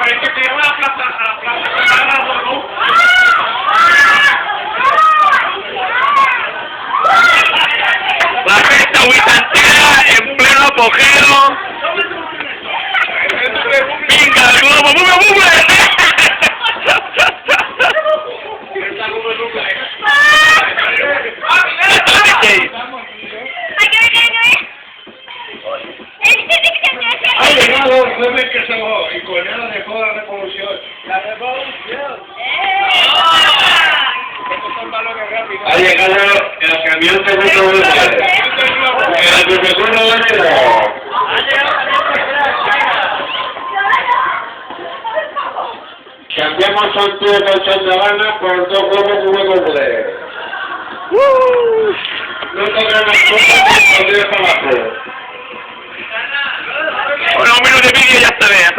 esto se llama la plaza ¿no? La fiesta huitantera en pleno apogeo. ¡Venga, el globo! ¡Bube, bube! Ha llegado el jueves que se bajó y con él dejó la revolución. ¡La revolución! Ha llegado el camión de Beto el profesor no va a llegar. Cambiamos un tío con Santa por dos huevos completos. No tocan las cosas que nos deja abajo. Bueno, un minuto de vídeo y ya está bien.